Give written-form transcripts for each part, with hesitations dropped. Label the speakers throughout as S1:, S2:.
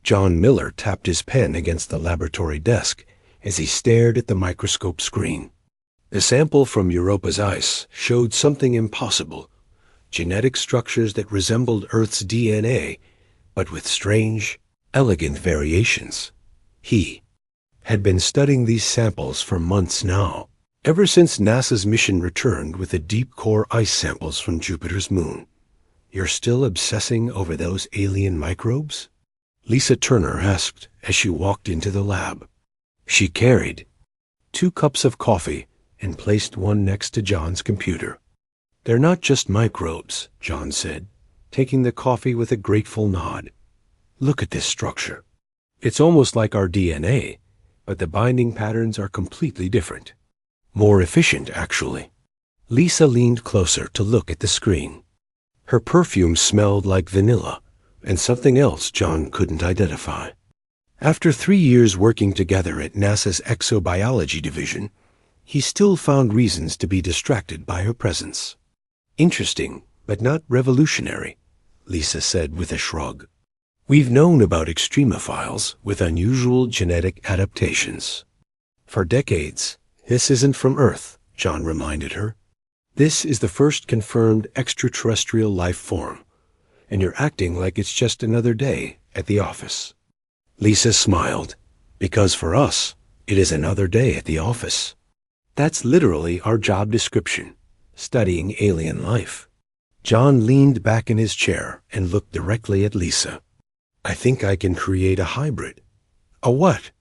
S1: John Miller tapped his pen against the laboratory desk as he stared at the microscope screen. The sample from Europa's ice showed something impossible, genetic structures that resembled Earth's DNA, but with strange, elegant variations. He had been studying these samples for months now, ever since NASA's mission returned with the deep-core ice samples from Jupiter's moon. "You're still obsessing over those alien microbes?" Lisa Turner asked as she walked into the lab. She carried 2 cups of coffee and placed one next to John's computer. "They're not just microbes," John said, taking the coffee with a grateful nod. "Look at this structure. It's almost like our DNA, but the binding patterns are completely different. More efficient, actually." Lisa leaned closer to look at the screen. Her perfume smelled like vanilla and something else John couldn't identify. After 3 years working together at NASA's exobiology division, he still found reasons to be distracted by her presence. "Interesting, but not revolutionary," Lisa said with a shrug. "We've known about extremophiles with unusual genetic adaptations for decades. This isn't from Earth," John reminded her. "This is the first confirmed extraterrestrial life form, and you're acting like it's just another day at the office." Lisa smiled, "Because for us, it is another day at the office. That's literally our job description, studying alien life." John leaned back in his chair and looked directly at Lisa. "I think I can create a hybrid." "A what?"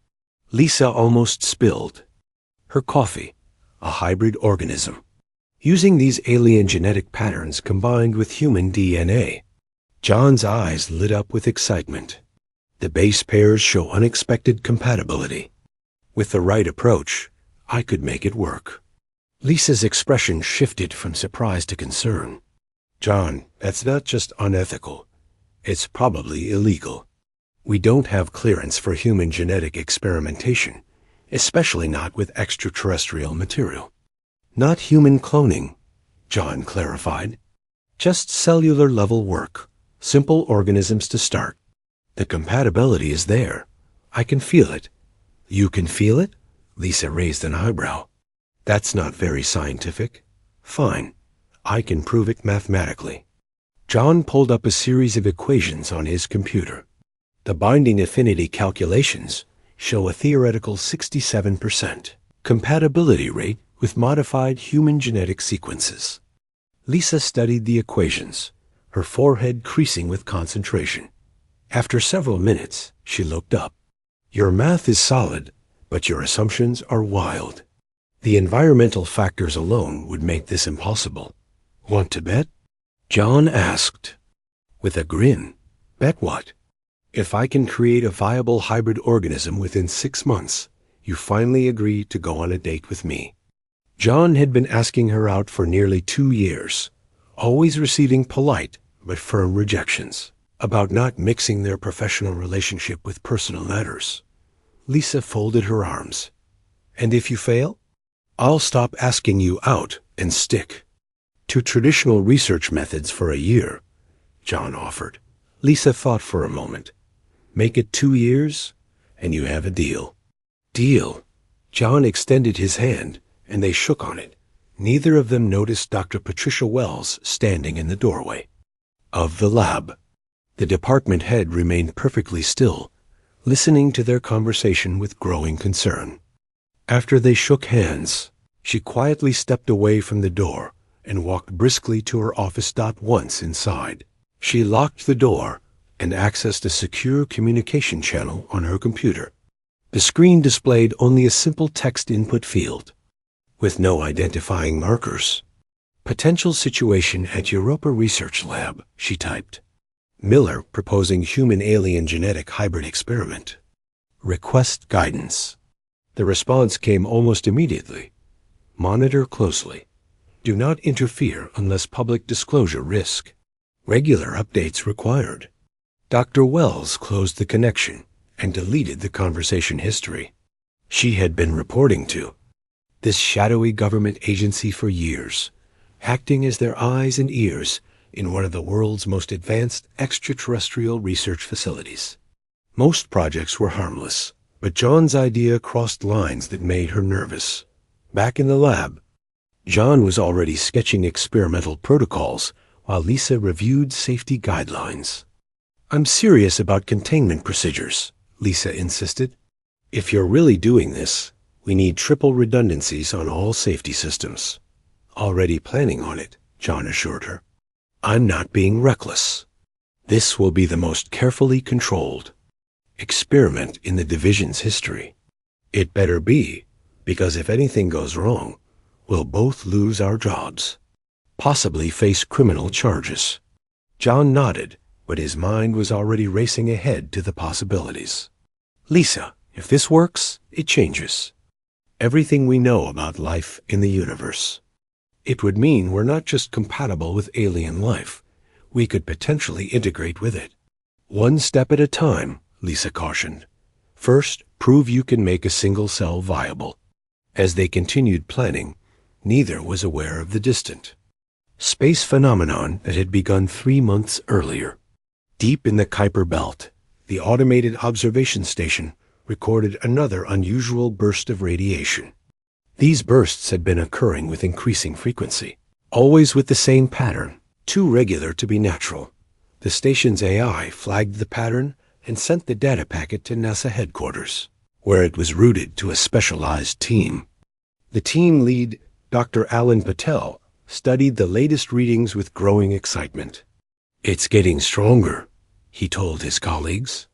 S1: Lisa almost spilled. Her coffee, "A hybrid organism, using these alien genetic patterns combined with human DNA." John's eyes lit up with excitement. "The base pairs show unexpected compatibility. With the right approach, I could make it work." Lisa's expression shifted from surprise to concern. "John, that's not just unethical. It's probably illegal. We don't have clearance for human genetic experimentation, especially not with extraterrestrial material." "Not human cloning," John clarified. "Just cellular-level work, simple organisms to start. The compatibility is there. I can feel it." "You can feel it?" Lisa raised an eyebrow. "That's not very scientific." "Fine. I can prove it mathematically." John pulled up a series of equations on his computer. The binding affinity calculations show a theoretical 67% compatibility rate with modified human genetic sequences. Lisa studied the equations, her forehead creasing with concentration. After several minutes, she looked up. "Your math is solid, but your assumptions are wild. The environmental factors alone would make this impossible. Want to bet?" John asked, with a grin. "Bet what?" "If I can create a viable hybrid organism within 6 months, you finally agree to go on a date with me." John had been asking her out for nearly 2 years, always receiving polite but firm rejections about not mixing their professional relationship with personal matters. Lisa folded her arms. "And if you fail?" "I'll stop asking you out and stick to traditional research methods for a year," John offered. Lisa thought for a moment. "Make it 2 years, and you have a deal." "Deal?" John extended his hand, and they shook on it. Neither of them noticed Dr. Patricia Wells standing in the doorway of the lab. The department head remained perfectly still, listening to their conversation with growing concern. After they shook hands, she quietly stepped away from the door and walked briskly to her office. Once inside, she locked the door and accessed a secure communication channel on her computer. The screen displayed only a simple text input field, with no identifying markers. "Potential situation at Europa Research Lab," she typed. "Miller proposing human-alien genetic hybrid experiment. Request guidance." The response came almost immediately. "Monitor closely. Do not interfere unless public disclosure risk. Regular updates required." Dr. Wells closed the connection and deleted the conversation history. She had been reporting to this shadowy government agency for years, acting as their eyes and ears in one of the world's most advanced extraterrestrial research facilities. Most projects were harmless, but John's idea crossed lines that made her nervous. Back in the lab, John was already sketching experimental protocols while Lisa reviewed safety guidelines. "I'm serious about containment procedures," Lisa insisted. "If you're really doing this, we need triple redundancies on all safety systems." "Already planning on it," John assured her. "I'm not being reckless. This will be the most carefully controlled experiment in the division's history. It better be, because if anything goes wrong, we'll both lose our jobs, possibly face criminal charges." John nodded, but his mind was already racing ahead to the possibilities. "Lisa, if this works, it changes everything we know about life in the universe. It would mean we're not just compatible with alien life, we could potentially integrate with it. One step at a time," Lisa cautioned. "First, prove you can make a single cell viable." As they continued planning, neither was aware of the distant space phenomenon that had begun 3 months earlier. Deep in the Kuiper Belt, the automated observation station recorded another unusual burst of radiation. These bursts had been occurring with increasing frequency, always with the same pattern, too regular to be natural. The station's AI flagged the pattern and sent the data packet to NASA headquarters, where it was routed to a specialized team. The team lead, Dr. Alan Patel, studied the latest readings with growing excitement. "It's getting stronger," he told his colleagues.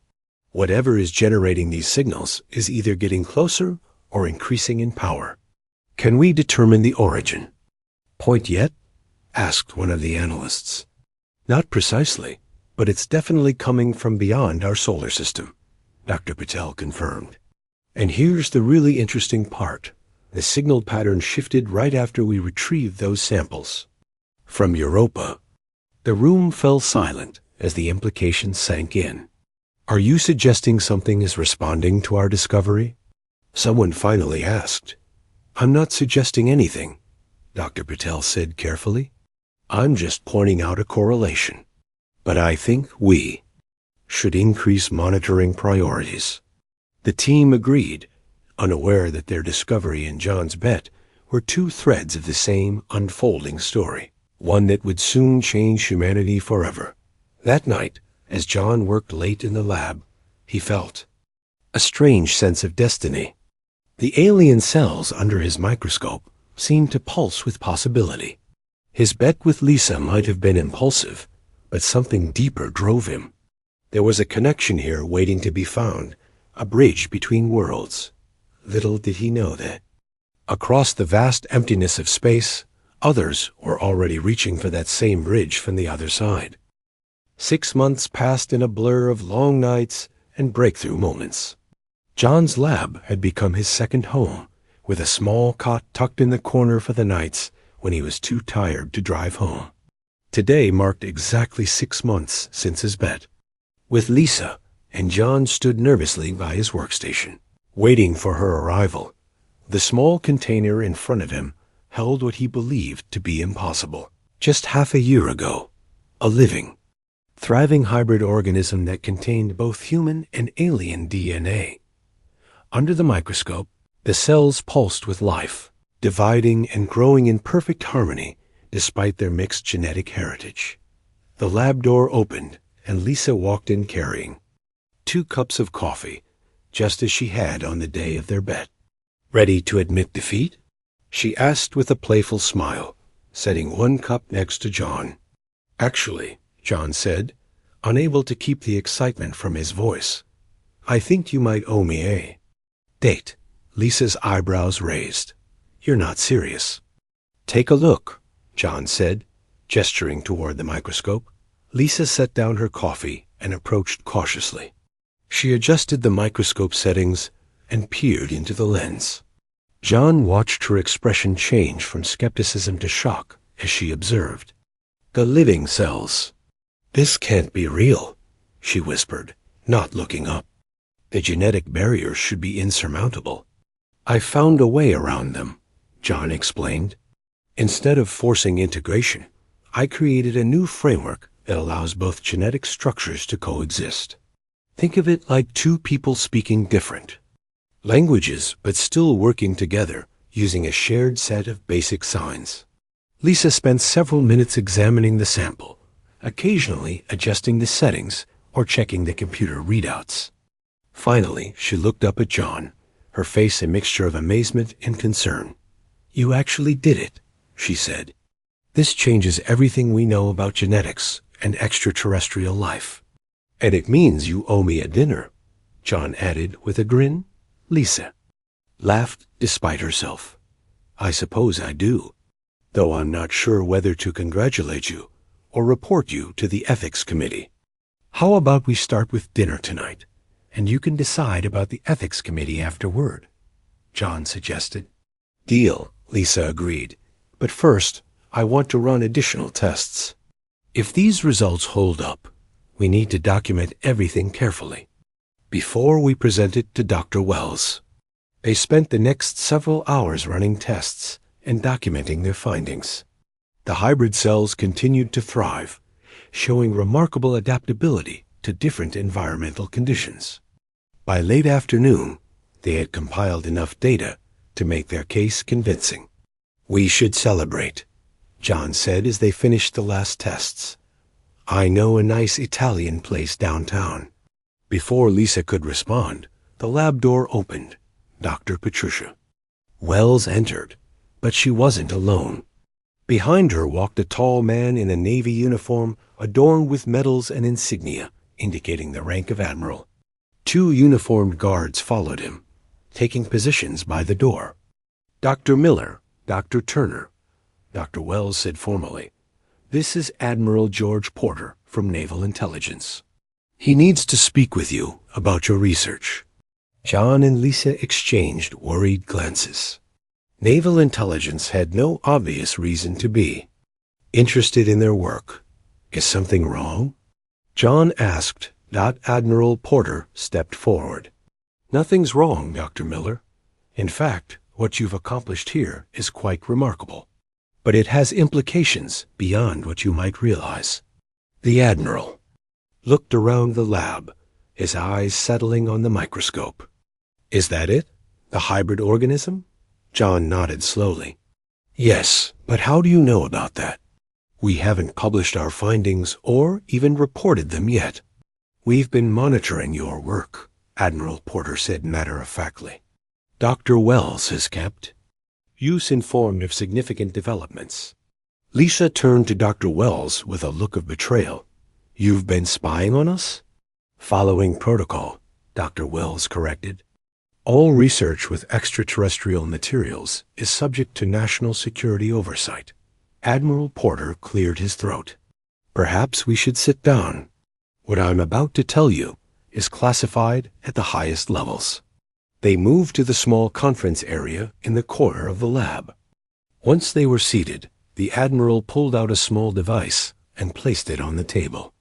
S1: "Whatever is generating these signals is either getting closer or increasing in power." "Can we determine the origin point yet?" asked one of the analysts. "Not precisely, but it's definitely coming from beyond our solar system," Dr. Patel confirmed. "And here's the really interesting part. The signal pattern shifted right after we retrieved those samples from Europa." The room fell silent as the implications sank in. "Are you suggesting something is responding to our discovery?" someone finally asked. "I'm not suggesting anything," Dr. Patel said carefully. "I'm just pointing out a correlation. But I think we should increase monitoring priorities." The team agreed, unaware that their discovery and John's bet were two threads of the same unfolding story, one that would soon change humanity forever. That night, as John worked late in the lab, he felt a strange sense of destiny. The alien cells under his microscope seemed to pulse with possibility. His bet with Lisa might have been impulsive, but something deeper drove him. There was a connection here waiting to be found, a bridge between worlds. Little did he know that, across the vast emptiness of space, others were already reaching for that same bridge from the other side. 6 months passed in a blur of long nights and breakthrough moments. John's lab had become his second home, with a small cot tucked in the corner for the nights when he was too tired to drive home. Today marked exactly 6 months since his bet with Lisa, and John stood nervously by his workstation, waiting for her arrival. The small container in front of him held what he believed to be impossible. Just half a year ago, a living, thriving hybrid organism that contained both human and alien DNA. Under the microscope, the cells pulsed with life, dividing and growing in perfect harmony despite their mixed genetic heritage. The lab door opened, and Lisa walked in carrying 2 cups of coffee, just as she had on the day of their bet. "Ready to admit defeat?" she asked with a playful smile, setting 1 cup next to John. "Actually," John said, unable to keep the excitement from his voice, "I think you might owe me a date." Lisa's eyebrows raised. "You're not serious." "Take a look," John said, gesturing toward the microscope. Lisa set down her coffee and approached cautiously. She adjusted the microscope settings and peered into the lens. John watched her expression change from skepticism to shock as she observed. "The living cells. This can't be real," she whispered, not looking up. "The genetic barriers should be insurmountable." "I found a way around them," John explained. "Instead of forcing integration, I created a new framework that allows both genetic structures to coexist. Think of it like two people speaking different languages, but still working together using a shared set of basic signs. Lisa spent several minutes examining the sample, occasionally adjusting the settings or checking the computer readouts. Finally, she looked up at John, her face a mixture of amazement and concern. "You actually did it," she said. "This changes everything we know about genetics and extraterrestrial life." "And it means you owe me a dinner," John added with a grin. Lisa laughed despite herself. "I suppose I do, though I'm not sure whether to congratulate you or report you to the ethics committee." "How about we start with dinner tonight, and you can decide about the ethics committee afterward," John suggested. "Deal," Lisa agreed. "But first, I want to run additional tests. If these results hold up, we need to document everything carefully before we present it to Dr. Wells." They spent the next several hours running tests and documenting their findings. The hybrid cells continued to thrive, showing remarkable adaptability to different environmental conditions. By late afternoon, they had compiled enough data to make their case convincing. "We should celebrate," John said as they finished the last tests. "I know a nice Italian place downtown." Before Lisa could respond, the lab door opened. Dr. Patricia Wells entered, but she wasn't alone. Behind her walked a tall man in a Navy uniform adorned with medals and insignia, indicating the rank of admiral. Two uniformed guards followed him, taking positions by the door. "Dr. Miller, Dr. Turner," Dr. Wells said formally. "This is Admiral George Porter from Naval Intelligence. He needs to speak with you about your research." John and Lisa exchanged worried glances. Naval Intelligence had no obvious reason to be interested in their work. "Is something wrong?" John asked. Admiral Porter stepped forward. "Nothing's wrong, Dr. Miller. In fact, what you've accomplished here is quite remarkable. But it has implications beyond what you might realize." The Admiral looked around the lab, his eyes settling on the microscope. "Is that it? The hybrid organism?" John nodded slowly. "Yes, but how do you know about that?" "We haven't published our findings or even reported them yet." "We've been monitoring your work," Admiral Porter said matter-of-factly. "Dr. Wells has kept us informed of significant developments." Lisa turned to Dr. Wells with a look of betrayal. "You've been spying on us?" "Following protocol," Dr. Wells corrected. "All research with extraterrestrial materials is subject to national security oversight." Admiral Porter cleared his throat. "Perhaps we should sit down. What I'm about to tell you is classified at the highest levels." They moved to the small conference area in the corner of the lab. Once they were seated, the Admiral pulled out a small device and placed it on the table.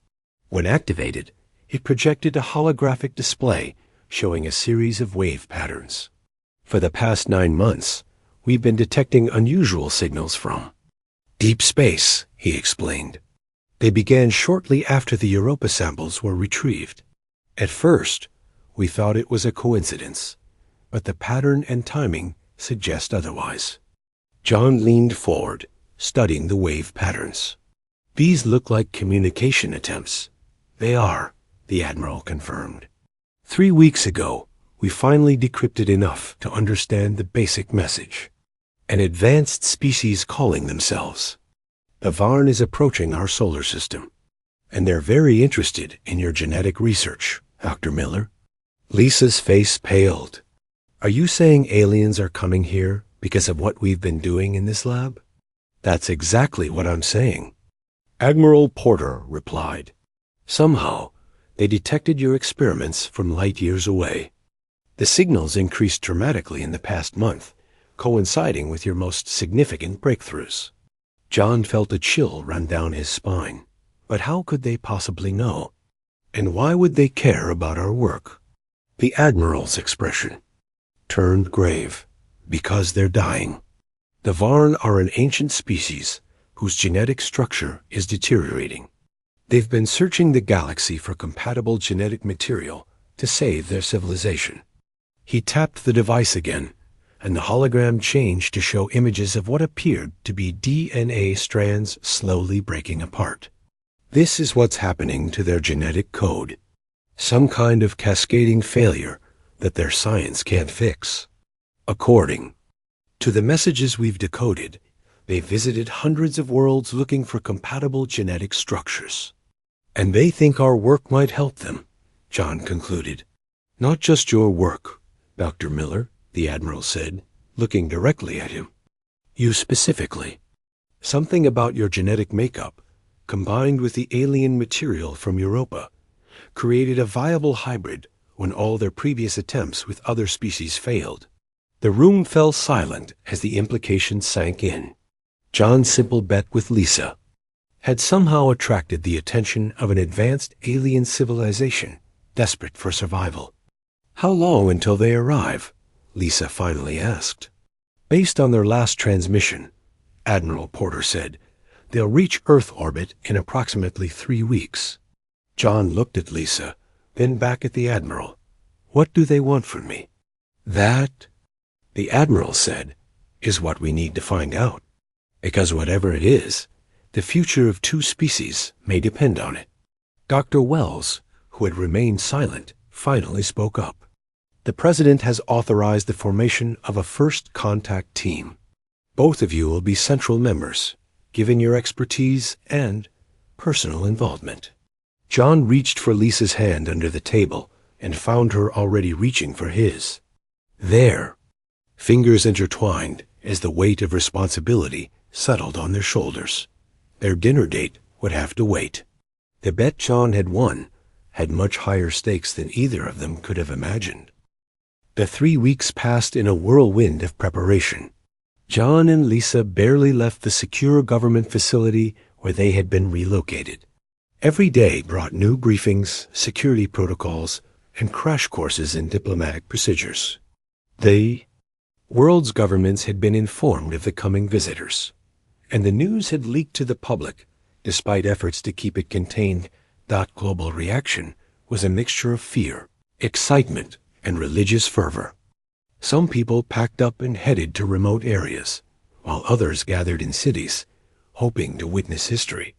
S1: When activated, it projected a holographic display showing a series of wave patterns. "For the past 9 months, we've been detecting unusual signals from deep space," he explained. "They began shortly after the Europa samples were retrieved. At first, we thought it was a coincidence, but the pattern and timing suggest otherwise." John leaned forward, studying the wave patterns. "These look like communication attempts." "They are," the Admiral confirmed. 3 weeks ago, we finally decrypted enough to understand the basic message. An advanced species calling themselves. The Varn is approaching our solar system, and they're very interested in your genetic research, Dr. Miller." Lisa's face paled. "Are you saying aliens are coming here because of what we've been doing in this lab?" "That's exactly what I'm saying," Admiral Porter replied. "Somehow, they detected your experiments from light years away. The signals increased dramatically in the past month, coinciding with your most significant breakthroughs." John felt a chill run down his spine. But how could they possibly know? And why would they care about our work? The Admiral's expression turned grave. "Because they're dying. The Varn are an ancient species whose genetic structure is deteriorating. They've been searching the galaxy for compatible genetic material to save their civilization. He tapped the device again, and the hologram changed to show images of what appeared to be DNA strands slowly breaking apart. This is what's happening to their genetic code. Some kind of cascading failure that their science can't fix. According to the messages we've decoded, they visited hundreds of worlds looking for compatible genetic structures. And they think our work might help them, John concluded. Not just your work, Dr. Miller, the Admiral said, looking directly at him. You specifically. Something about your genetic makeup, combined with the alien material from Europa, created a viable hybrid when all their previous attempts with other species failed. The room fell silent as the implications sank in. John's simple bet with Lisa had somehow attracted the attention of an advanced alien civilization desperate for survival. How long until they arrive? Lisa finally asked. Based on their last transmission, Admiral Porter said, they'll reach Earth orbit in approximately 3 weeks. John looked at Lisa, then back at the Admiral. What do they want from me? That, the Admiral said, is what we need to find out. Because whatever it is, the future of 2 species may depend on it. Dr. Wells, who had remained silent, finally spoke up. The President has authorized the formation of a first contact team. Both of you will be central members, given your expertise and personal involvement. John reached for Lisa's hand under the table and found her already reaching for his. There, fingers intertwined as the weight of responsibility settled on their shoulders. Their dinner date would have to wait. The bet John had won had much higher stakes than either of them could have imagined. The 3 weeks passed in a whirlwind of preparation. John and Lisa barely left the secure government facility where they had been relocated. Every day brought new briefings, security protocols, and crash courses in diplomatic procedures. The world's governments had been informed of the coming visitors, and the news had leaked to the public, despite efforts to keep it contained. That global reaction was a mixture of fear, excitement, and religious fervor. Some people packed up and headed to remote areas, while others gathered in cities, hoping to witness history.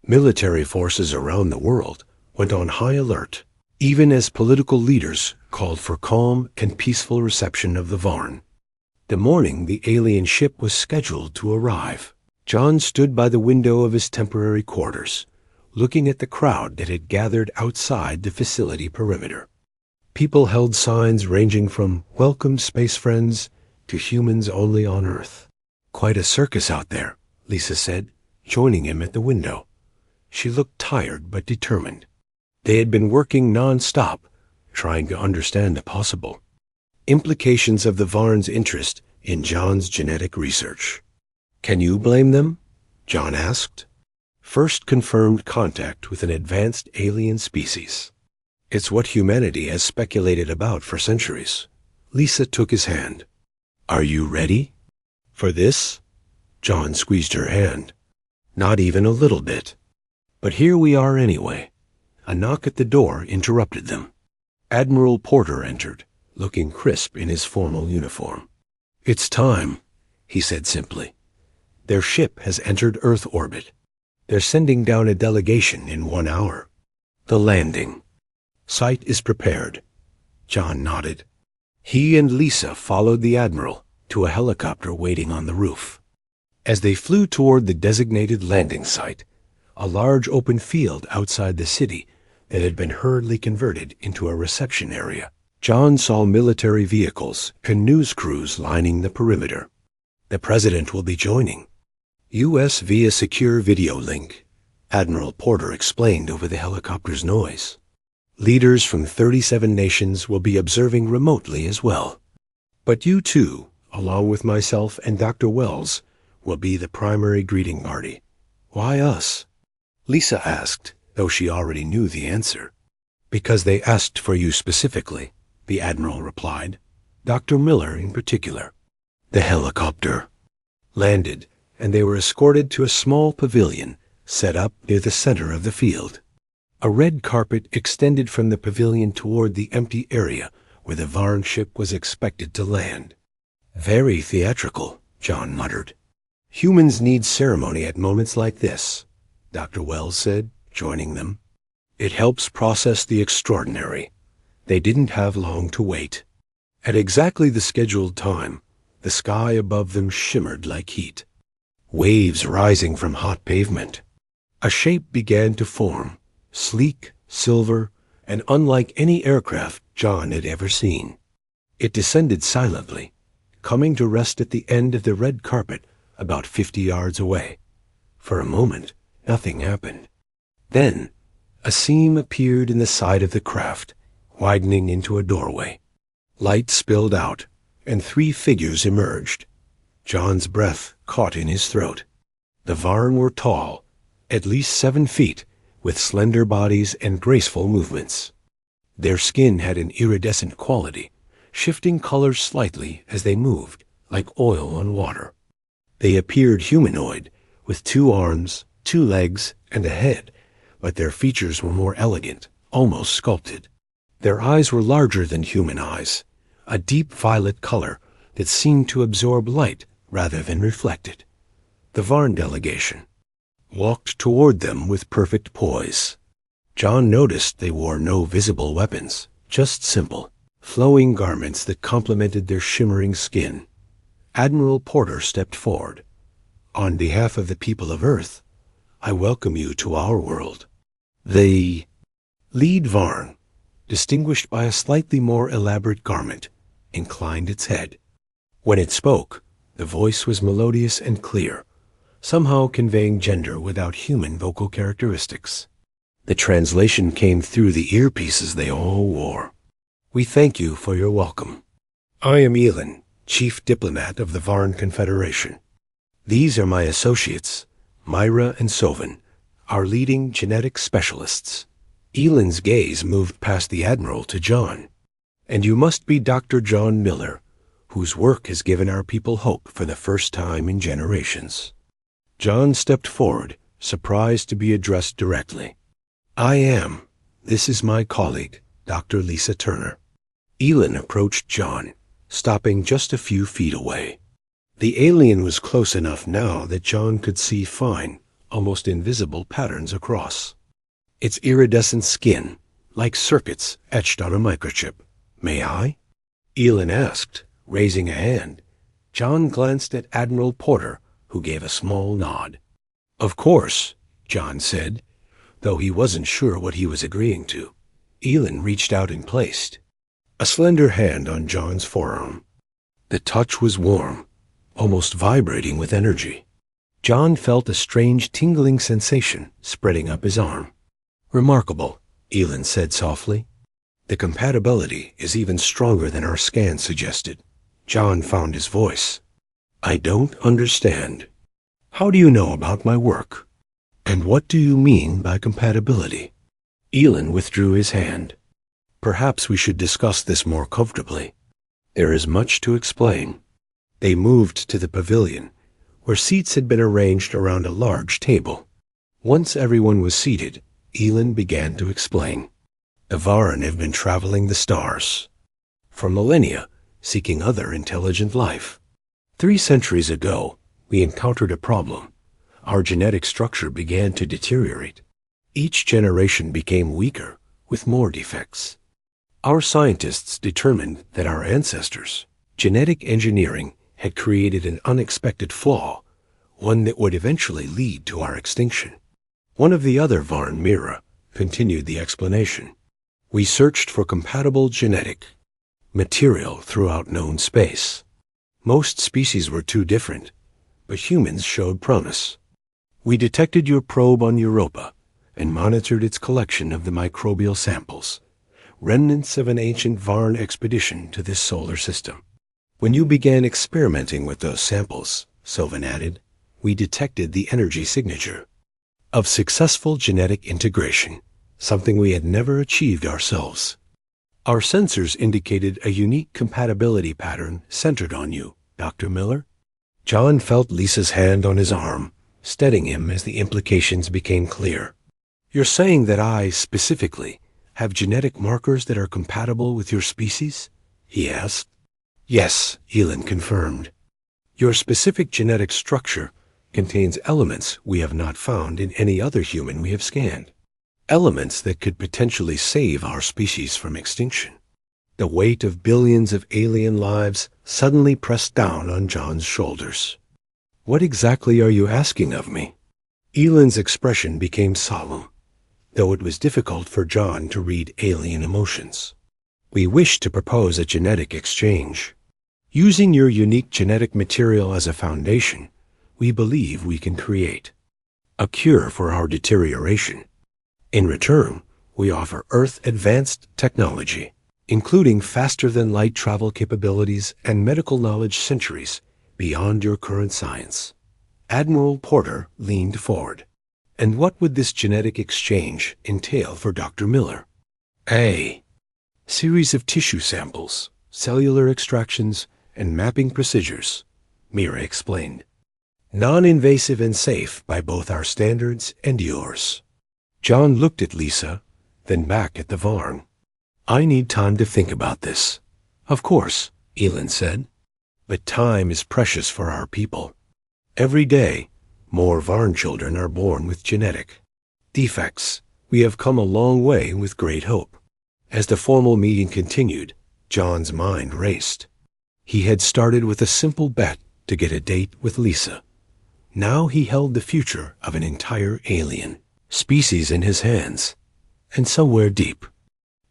S1: Military forces around the world went on high alert, even as political leaders called for calm and peaceful reception of the Varn. The morning the alien ship was scheduled to arrive, John stood by the window of his temporary quarters, looking at the crowd that had gathered outside the facility perimeter. People held signs ranging from "Welcome, space friends," to "Humans only on Earth." Quite a circus out there, Lisa said, joining him at the window. She looked tired but determined. They had been working non-stop, trying to understand the possible implications of the Varn's interest in John's genetic research. Can you blame them? John asked. First confirmed contact with an advanced alien species. It's what humanity has speculated about for centuries. Lisa took his hand. Are you ready for this? John squeezed her hand. Not even a little bit. But here we are anyway. A knock at the door interrupted them. Admiral Porter entered, looking crisp in his formal uniform. It's time, he said simply. Their ship has entered Earth orbit. They're sending down a delegation in 1 hour. The landing. Site is prepared. John nodded. He and Lisa followed the Admiral to a helicopter waiting on the roof. As they flew toward the designated landing site, a large open field outside the city that had been hurriedly converted into a reception area, John saw military vehicles and news crews lining the perimeter. The President will be joining. U.S. via secure video link, Admiral Porter explained over the helicopter's noise. Leaders from 37 nations will be observing remotely as well. But you too, along with myself and Dr. Wells, will be the primary greeting party. Why us? Lisa asked, though she already knew the answer. Because they asked for you specifically, the Admiral replied. Dr. Miller in particular. The helicopter landed, and they were escorted to a small pavilion set up near the center of the field. A red carpet extended from the pavilion toward the empty area where the Varn ship was expected to land. Very theatrical, John muttered. Humans need ceremony at moments like this, Dr. Wells said, joining them. It helps process the extraordinary. They didn't have long to wait. At exactly the scheduled time, the sky above them shimmered like heat. Waves rising from hot pavement. A shape began to form, sleek, silver, and unlike any aircraft John had ever seen. It descended silently, coming to rest at the end of the red carpet about 50 yards away. For a moment, nothing happened. Then, a seam appeared in the side of the craft, widening into a doorway. Light spilled out, and 3 figures emerged. John's breath caught in his throat. The Varn were tall, at least 7 feet, with slender bodies and graceful movements. Their skin had an iridescent quality, shifting colors slightly as they moved, like oil on water. They appeared humanoid, with 2 arms, 2 legs, and a head, but their features were more elegant, almost sculpted. Their eyes were larger than human eyes, a deep violet color that seemed to absorb light rather than reflect it. The Varn delegation walked toward them with perfect poise. John noticed they wore no visible weapons, just simple, flowing garments that complemented their shimmering skin. Admiral Porter stepped forward. On behalf of the people of Earth, I welcome you to our world. The lead Varn, distinguished by a slightly more elaborate garment, inclined its head. When it spoke, the voice was melodious and clear, somehow conveying gender without human vocal characteristics. The translation came through the earpieces they all wore. We thank you for your welcome. I am Elin, Chief Diplomat of the Varn Confederation. These are my associates, Myra and Sovin, our leading genetic specialists. Elin's gaze moved past the Admiral to John. And you must be Dr. John Miller, whose work has given our people hope for the first time in generations. John stepped forward, surprised to be addressed directly. I am. This is my colleague, Dr. Lisa Turner. Elin approached John, stopping just a few feet away. The alien was close enough now that John could see fine, almost invisible patterns across. Its iridescent skin, like circuits etched on a microchip. May I? Elin asked, raising a hand. John glanced at Admiral Porter, who gave a small nod. Of course, John said, though he wasn't sure what he was agreeing to. Elin reached out and placed a slender hand on John's forearm. The touch was warm, almost vibrating with energy. John felt a strange tingling sensation spreading up his arm. Remarkable, Elin said softly. The compatibility is even stronger than our scan suggested. John found his voice. I don't understand. How do you know about my work? And what do you mean by compatibility? Elin withdrew his hand. Perhaps we should discuss this more comfortably. There is much to explain. They moved to the pavilion, where seats had been arranged around a large table. Once everyone was seated, Elin began to explain. The Varn have been traveling the stars for millennia, seeking other intelligent life. 3 centuries ago, we encountered a problem. Our genetic structure began to deteriorate. Each generation became weaker, with more defects. Our scientists determined that our ancestors' genetic engineering had created an unexpected flaw, one that would eventually lead to our extinction. One of the other Varn, Mira, continued the explanation. We searched for compatible genetic material throughout known space. Most species were too different, but humans showed promise. We detected your probe on Europa and monitored its collection of the microbial samples, remnants of an ancient Varn expedition to this solar system. When you began experimenting with those samples, Sovin added, we detected the energy signature of successful genetic integration, something we had never achieved ourselves. Our sensors indicated a unique compatibility pattern centered on you, Dr. Miller. John felt Lisa's hand on his arm, steadying him as the implications became clear. You're saying that I, specifically, have genetic markers that are compatible with your species? He asked. Yes, Elin confirmed. Your specific genetic structure contains elements we have not found in any other human we have scanned. Elements that could potentially save our species from extinction. The weight of billions of alien lives suddenly pressed down on John's shoulders. What exactly are you asking of me? Elin's expression became solemn, though it was difficult for John to read alien emotions. We wish to propose a genetic exchange. Using your unique genetic material as a foundation, we believe we can create a cure for our deterioration. In return, we offer Earth-advanced technology, including faster-than-light travel capabilities and medical knowledge centuries beyond your current science. Admiral Porter leaned forward. And what would this genetic exchange entail for Dr. Miller? A series of tissue samples, cellular extractions, and mapping procedures, Mira explained. Non-invasive and safe by both our standards and yours. John looked at Lisa, then back at the Varn. I need time to think about this. Of course, Elin said. But time is precious for our people. Every day, more Varn children are born with genetic defects. We have come a long way with great hope. As the formal meeting continued, John's mind raced. He had started with a simple bet to get a date with Lisa. Now he held the future of an entire alien species in his hands, and somewhere deep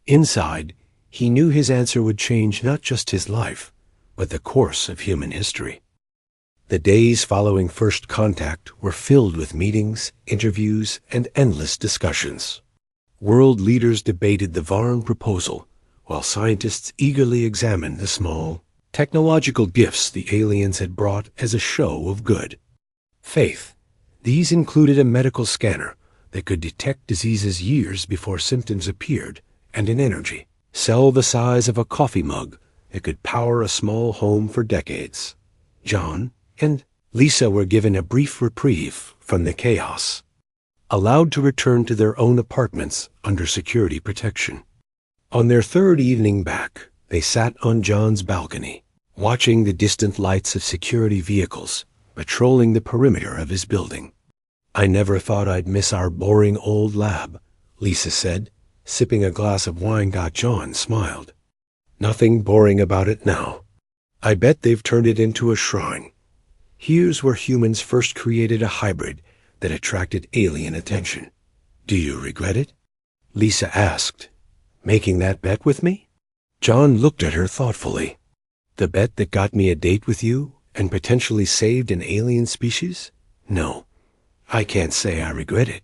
S1: inside, he knew his answer would change not just his life, but the course of human history. The days following first contact were filled with meetings, interviews, and endless discussions. World leaders debated the Varn proposal, while scientists eagerly examined the small technological gifts the aliens had brought as a show of good faith. These included a medical scanner that could detect diseases years before symptoms appeared, and an energy cell the size of a coffee mug that could power a small home for decades. John and Lisa were given a brief reprieve from the chaos, allowed to return to their own apartments under security protection. On their third evening back, they sat on John's balcony, watching the distant lights of security vehicles patrolling the perimeter of his building. I never thought I'd miss our boring old lab, Lisa said, sipping a glass of wine. John smiled. Nothing boring about it now. I bet they've turned it into a shrine. Here's where humans first created a hybrid that attracted alien attention. Do you regret it? Lisa asked. Making that bet with me? John looked at her thoughtfully. The bet that got me a date with you and potentially saved an alien species? No, I can't say I regret it.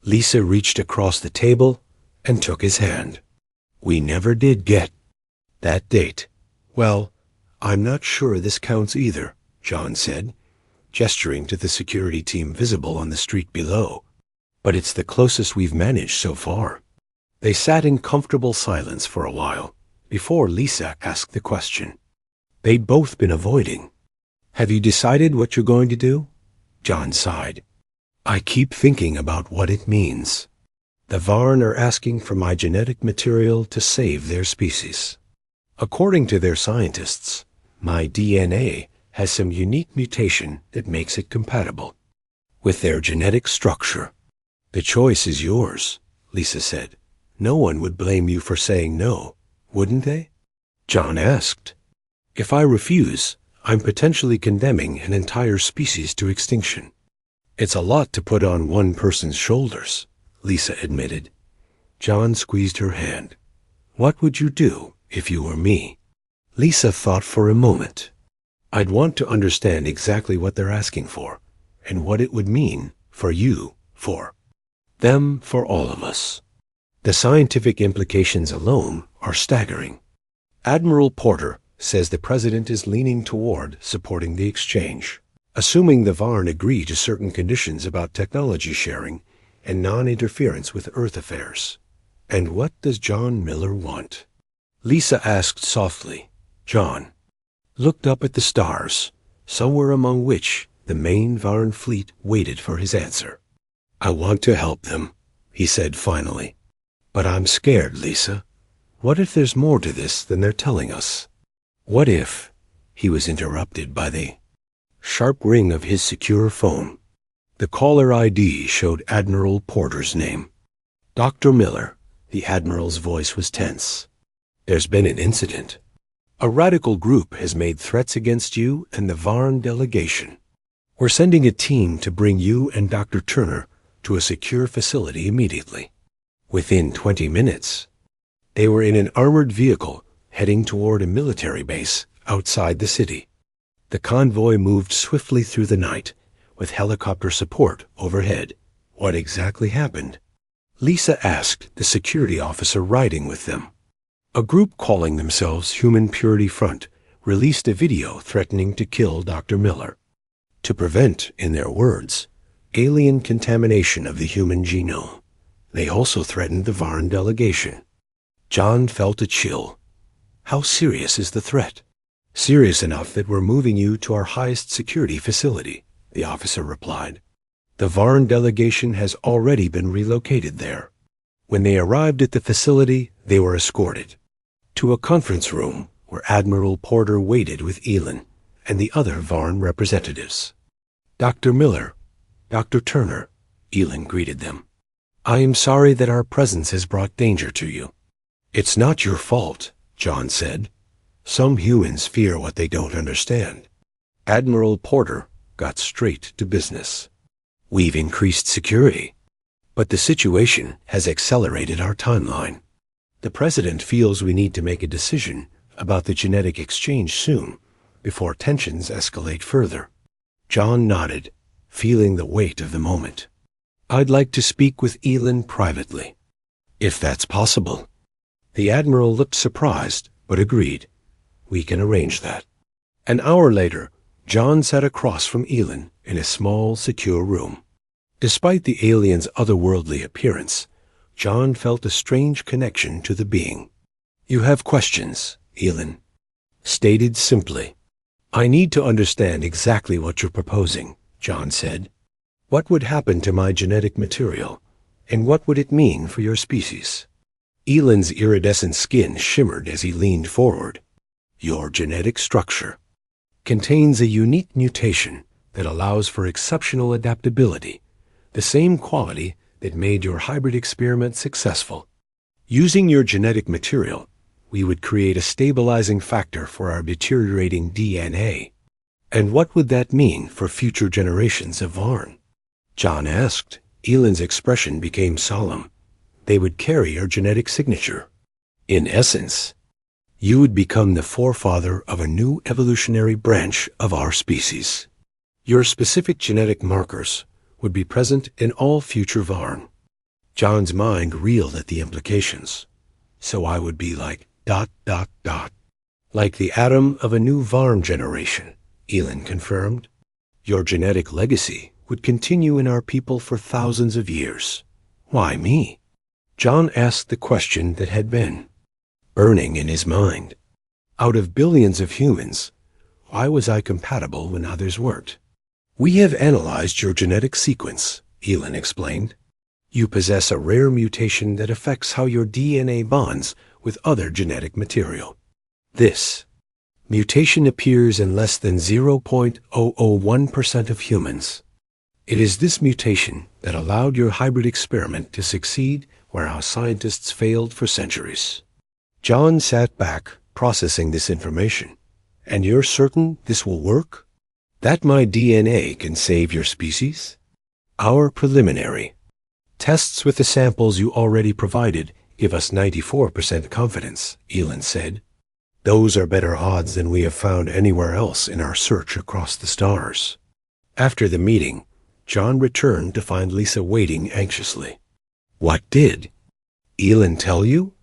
S1: Lisa reached across the table and took his hand. We never did get that date. Well, I'm not sure this counts either, John said, gesturing to the security team visible on the street below. But it's the closest we've managed so far. They sat in comfortable silence for a while before Lisa asked the question they'd both been avoiding. Have you decided what you're going to do? John sighed. I keep thinking about what it means. The Varn are asking for my genetic material to save their species. According to their scientists, my DNA has some unique mutation that makes it compatible with their genetic structure. The choice is yours, Lisa said. No one would blame you for saying no, wouldn't they? John asked. If I refuse, I'm potentially condemning an entire species to extinction. It's a lot to put on one person's shoulders, Lisa admitted. John squeezed her hand. What would you do if you were me? Lisa thought for a moment. I'd want to understand exactly what they're asking for, and what it would mean for you, for them, for all of us. The scientific implications alone are staggering. Admiral Porter says the president is leaning toward supporting the exchange, assuming the Varn agree to certain conditions about technology sharing and non-interference with Earth affairs. And what does John Miller want? Lisa asked softly. John looked up at the stars, somewhere among which the main Varn fleet waited for his answer. I want to help them, he said finally. But I'm scared, Lisa. What if there's more to this than they're telling us? What if... He was interrupted by the sharp ring of his secure phone. The caller ID showed Admiral Porter's name. Dr. Miller, the Admiral's voice was tense. There's been an incident. A radical group has made threats against you and the Varn delegation. We're sending a team to bring you and Dr. Turner to a secure facility immediately. Within 20 minutes, they were in an armored vehicle heading toward a military base outside the city. The convoy moved swiftly through the night, with helicopter support overhead. What exactly happened? Lisa asked the security officer riding with them. A group calling themselves Human Purity Front released a video threatening to kill Dr. Miller, to prevent, in their words, alien contamination of the human genome. They also threatened the Varn delegation. John felt a chill. How serious is the threat? Serious enough that we're moving you to our highest security facility, the officer replied. The Varn delegation has already been relocated there. When they arrived at the facility, they were escorted to a conference room where Admiral Porter waited with Elin and the other Varn representatives. Dr. Miller, Dr. Turner, Elin greeted them. I am sorry that our presence has brought danger to you. It's not your fault, John said. Some humans fear what they don't understand. Admiral Porter got straight to business. We've increased security, but the situation has accelerated our timeline. The President feels we need to make a decision about the genetic exchange soon, before tensions escalate further. John nodded, feeling the weight of the moment. I'd like to speak with Elin privately, if that's possible. The Admiral looked surprised, but agreed. We can arrange that. An hour later, John sat across from Elin in a small, secure room. Despite the alien's otherworldly appearance, John felt a strange connection to the being. You have questions, Elin stated simply. I need to understand exactly what you're proposing, John said. What would happen to my genetic material, and what would it mean for your species? Elin's iridescent skin shimmered as he leaned forward. Your genetic structure contains a unique mutation that allows for exceptional adaptability, the same quality that made your hybrid experiment successful. Using your genetic material, we would create a stabilizing factor for our deteriorating DNA. And what would that mean for future generations of Varn? John asked. Elin's expression became solemn. They would carry your genetic signature. In essence, you would become the forefather of a new evolutionary branch of our species. Your specific genetic markers would be present in all future Varn. John's mind reeled at the implications. So I would be like ... Like the atom of a new Varn generation, Elin confirmed. Your genetic legacy would continue in our people for thousands of years. Why me? John asked the question that had been burning in his mind. Out of billions of humans, why was I compatible when others weren't? We have analyzed your genetic sequence, Elin explained. You possess a rare mutation that affects how your DNA bonds with other genetic material. This mutation appears in less than 0.001% of humans. It is this mutation that allowed your hybrid experiment to succeed where our scientists failed for centuries. John sat back, processing this information. And you're certain this will work? That my DNA can save your species? Our preliminary tests with the samples you already provided give us 94% confidence, Elin said. Those are better odds than we have found anywhere else in our search across the stars. After the meeting, John returned to find Lisa waiting anxiously. What did Elin tell you?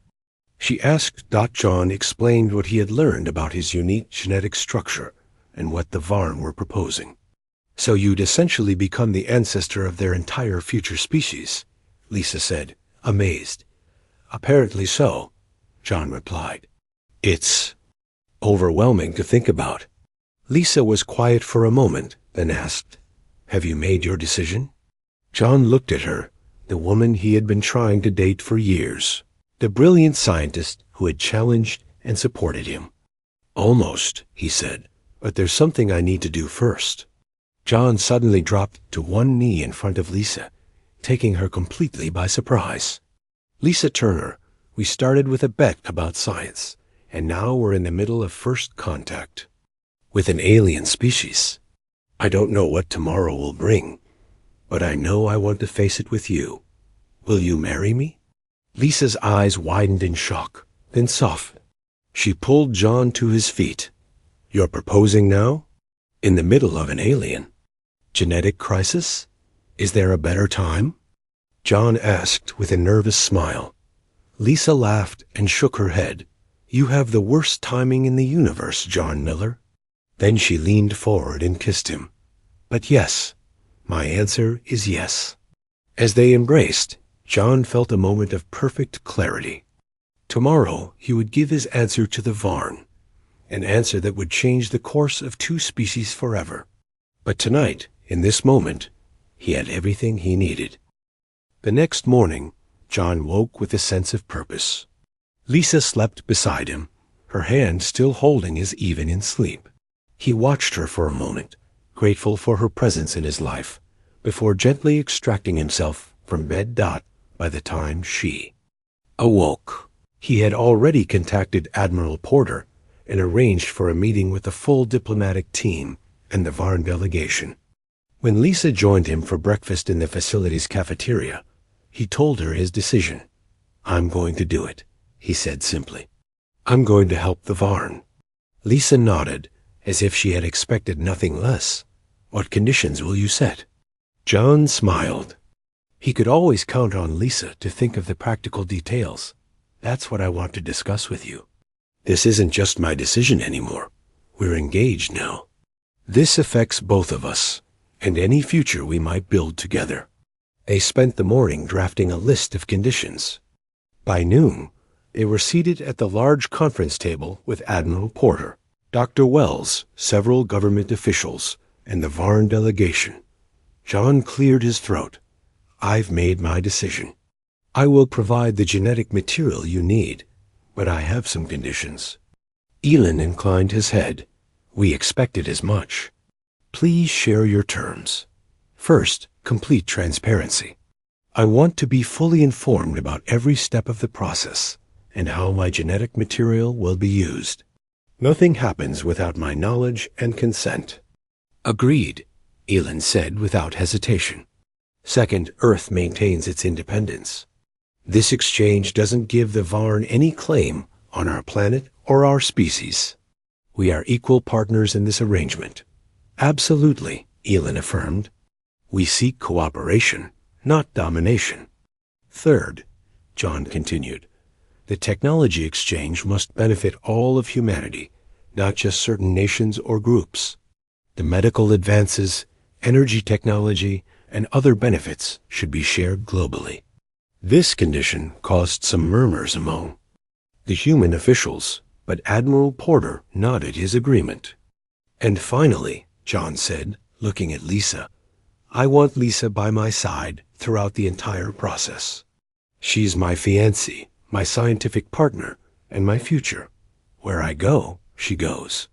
S1: She asked. John explained what he had learned about his unique genetic structure and what the Varn were proposing. So you'd essentially become the ancestor of their entire future species, Lisa said, amazed. Apparently so, John replied. It's overwhelming to think about. Lisa was quiet for a moment, then asked, Have you made your decision? John looked at her, the woman he had been trying to date for years, the brilliant scientist who had challenged and supported him. "Almost," he said, "but there's something I need to do first." John suddenly dropped to one knee in front of Lisa, taking her completely by surprise. "Lisa Turner, we started with a bet about science, and now we're in the middle of first contact with an alien species. I don't know what tomorrow will bring, but I know I want to face it with you. Will you marry me?" Lisa's eyes widened in shock, then softened. She pulled John to his feet. "You're proposing now? In the middle of an alien genetic crisis? Is there a better time?" John asked with a nervous smile. Lisa laughed and shook her head. "You have the worst timing in the universe, John Miller." Then she leaned forward and kissed him. "But yes, my answer is yes." As they embraced, John felt a moment of perfect clarity. Tomorrow he would give his answer to the Varn, an answer that would change the course of two species forever. But tonight, in this moment, he had everything he needed. The next morning, John woke with a sense of purpose. Lisa slept beside him, her hand still holding his even in sleep. He watched her for a moment, grateful for her presence in his life, before gently extracting himself from bed. By the time she awoke, he had already contacted Admiral Porter and arranged for a meeting with the full diplomatic team and the Varn delegation. When Lisa joined him for breakfast in the facility's cafeteria, he told her his decision. "I'm going to do it," he said simply. "I'm going to help the Varn." Lisa nodded, as if she had expected nothing less. "What conditions will you set?" John smiled. He could always count on Lisa to think of the practical details. "That's what I want to discuss with you. This isn't just my decision anymore. We're engaged now. This affects both of us, and any future we might build together." They spent the morning drafting a list of conditions. By noon, they were seated at the large conference table with Admiral Porter, Dr. Wells, several government officials, and the Varn delegation. John cleared his throat. "I've made my decision. I will provide the genetic material you need, but I have some conditions." Elin inclined his head. "We expected as much. Please share your terms. First, complete transparency. I want to be fully informed about every step of the process and how my genetic material will be used. Nothing happens without my knowledge and consent." "Agreed," Elin said without hesitation. "Second, Earth maintains its independence. This exchange doesn't give the Varn any claim on our planet or our species. We are equal partners in this arrangement." "Absolutely," Elin affirmed. "We seek cooperation, not domination." "Third," John continued, "the technology exchange must benefit all of humanity, not just certain nations or groups. The medical advances, energy technology, and other benefits should be shared globally." This condition caused some murmurs among the human officials, but Admiral Porter nodded his agreement. "And finally," John said, looking at Lisa, "I want Lisa by my side throughout the entire process. She's my fiancée, my scientific partner, and my future. Where I go, she goes."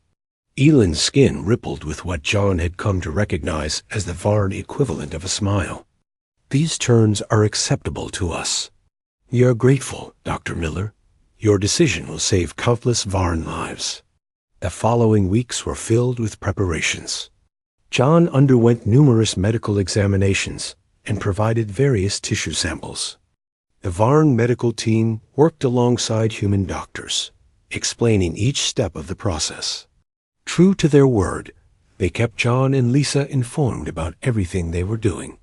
S1: Elin's skin rippled with what John had come to recognize as the Varn equivalent of a smile. "These terms are acceptable to us. We are grateful, Dr. Miller. Your decision will save countless Varn lives." The following weeks were filled with preparations. John underwent numerous medical examinations and provided various tissue samples. The Varn medical team worked alongside human doctors, explaining each step of the process. True to their word, they kept John and Lisa informed about everything they were doing.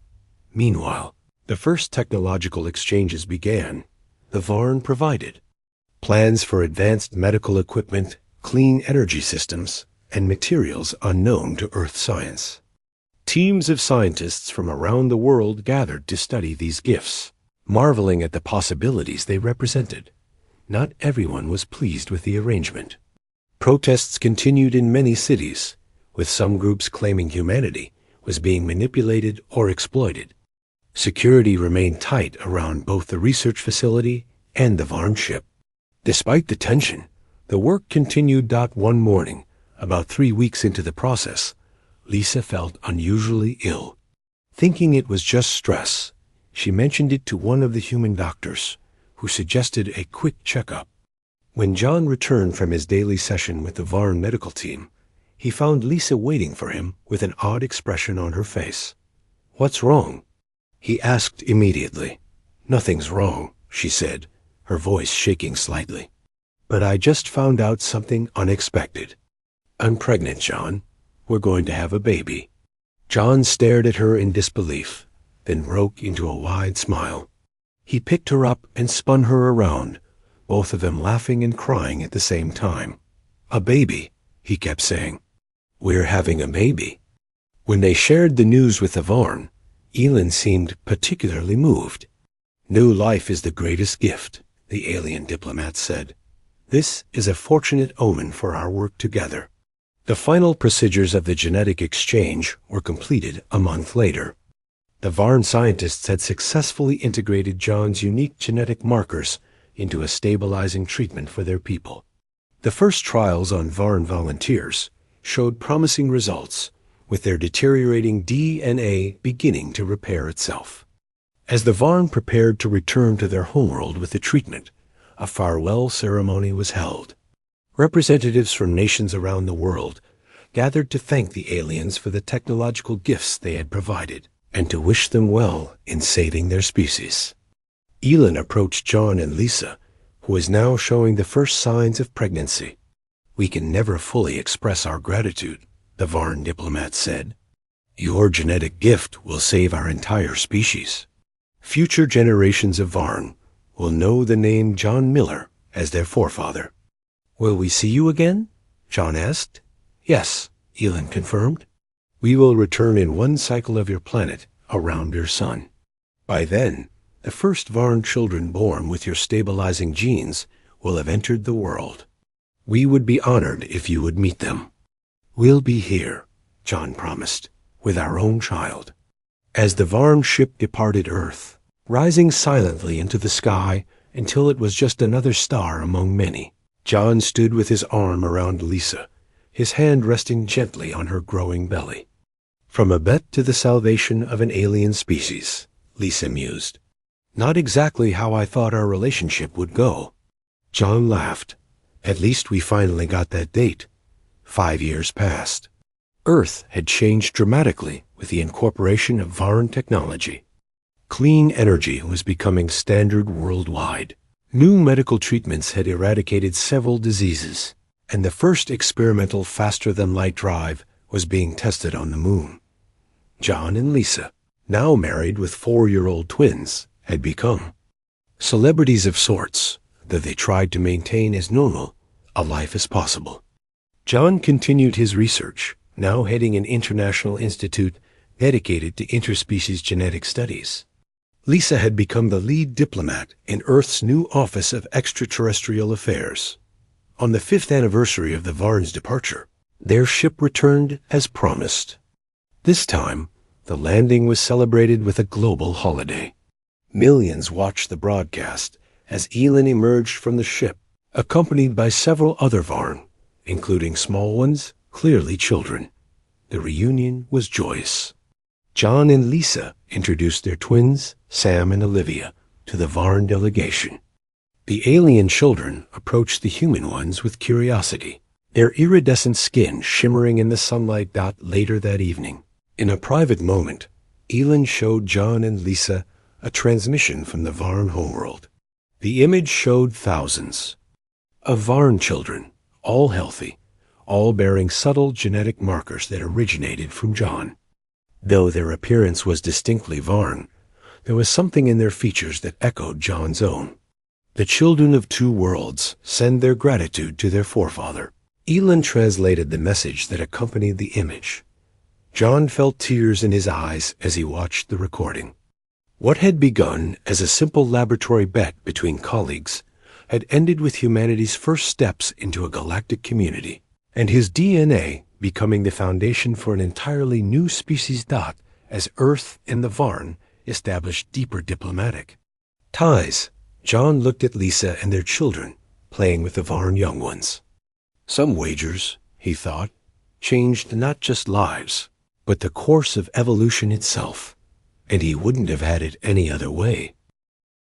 S1: Meanwhile, the first technological exchanges began. The Varn provided plans for advanced medical equipment, clean energy systems, and materials unknown to Earth science. Teams of scientists from around the world gathered to study these gifts, marveling at the possibilities they represented. Not everyone was pleased with the arrangement. Protests continued in many cities, with some groups claiming humanity was being manipulated or exploited. Security remained tight around both the research facility and the Varn ship. Despite the tension, the work continued. One morning, about 3 weeks into the process, Lisa felt unusually ill. Thinking it was just stress, she mentioned it to one of the human doctors, who suggested a quick checkup. When John returned from his daily session with the Varn medical team, he found Lisa waiting for him with an odd expression on her face. "What's wrong?" he asked immediately. "Nothing's wrong," she said, her voice shaking slightly. "But I just found out something unexpected. I'm pregnant, John. We're going to have a baby." John stared at her in disbelief, then broke into a wide smile. He picked her up and spun her around, both of them laughing and crying at the same time. "A baby," he kept saying. "We're having a baby." When they shared the news with the Varn, Elin seemed particularly moved. "New life is the greatest gift," the alien diplomat said. "This is a fortunate omen for our work together." The final procedures of the genetic exchange were completed a month later. The Varn scientists had successfully integrated John's unique genetic markers into a stabilizing treatment for their people. The first trials on Varn volunteers showed promising results, with their deteriorating DNA beginning to repair itself. As the Varn prepared to return to their homeworld with the treatment, a farewell ceremony was held. Representatives from nations around the world gathered to thank the aliens for the technological gifts they had provided and to wish them well in saving their species. Elin approached John and Lisa, who was now showing the first signs of pregnancy. "We can never fully express our gratitude," the Varn diplomat said. "Your genetic gift will save our entire species. Future generations of Varn will know the name John Miller as their forefather." "Will we see you again?" John asked. "Yes," Elin confirmed. "We will return in one cycle of your planet around your sun. By then, the first Varn children born with your stabilizing genes will have entered the world. We would be honored if you would meet them." "We'll be here," John promised, "with our own child." As the Varn ship departed Earth, rising silently into the sky until it was just another star among many, John stood with his arm around Lisa, his hand resting gently on her growing belly. "From a bet to the salvation of an alien species," Lisa mused. "Not exactly how I thought our relationship would go." John laughed. "At least we finally got that date." 5 years passed. Earth had changed dramatically with the incorporation of Varn technology. Clean energy was becoming standard worldwide. New medical treatments had eradicated several diseases, and the first experimental faster-than-light drive was being tested on the moon. John and Lisa, now married with 4-year-old twins, had become celebrities of sorts, though they tried to maintain as normal a life as possible. John continued his research, now heading an international institute dedicated to interspecies genetic studies. Lisa had become the lead diplomat in Earth's new Office of Extraterrestrial Affairs. On the 5th anniversary of the Varn's departure, their ship returned as promised. This time, the landing was celebrated with a global holiday. Millions watched the broadcast as Elin emerged from the ship, accompanied by several other Varn, including small ones, clearly children. The reunion was joyous. John and Lisa introduced their twins, Sam and Olivia, to the Varn delegation. The alien children approached the human ones with curiosity, their iridescent skin shimmering in the sunlight. Later that evening, in a private moment, Elin showed John and Lisa a transmission from the Varn homeworld. The image showed thousands of Varn children, all healthy, all bearing subtle genetic markers that originated from John. Though their appearance was distinctly Varn, there was something in their features that echoed John's own. The children of two worlds send their gratitude to their forefather. Elin translated the message that accompanied the image. John felt tears in his eyes as he watched the recording. What had begun as a simple laboratory bet between colleagues had ended with humanity's first steps into a galactic community, and his DNA becoming the foundation for an entirely new species. As Earth and the Varn establish deeper diplomatic ties. John looked at Lisa and their children, playing with the Varn young ones. Some wagers, he thought, changed not just lives, but the course of evolution itself, and he wouldn't have had it any other way.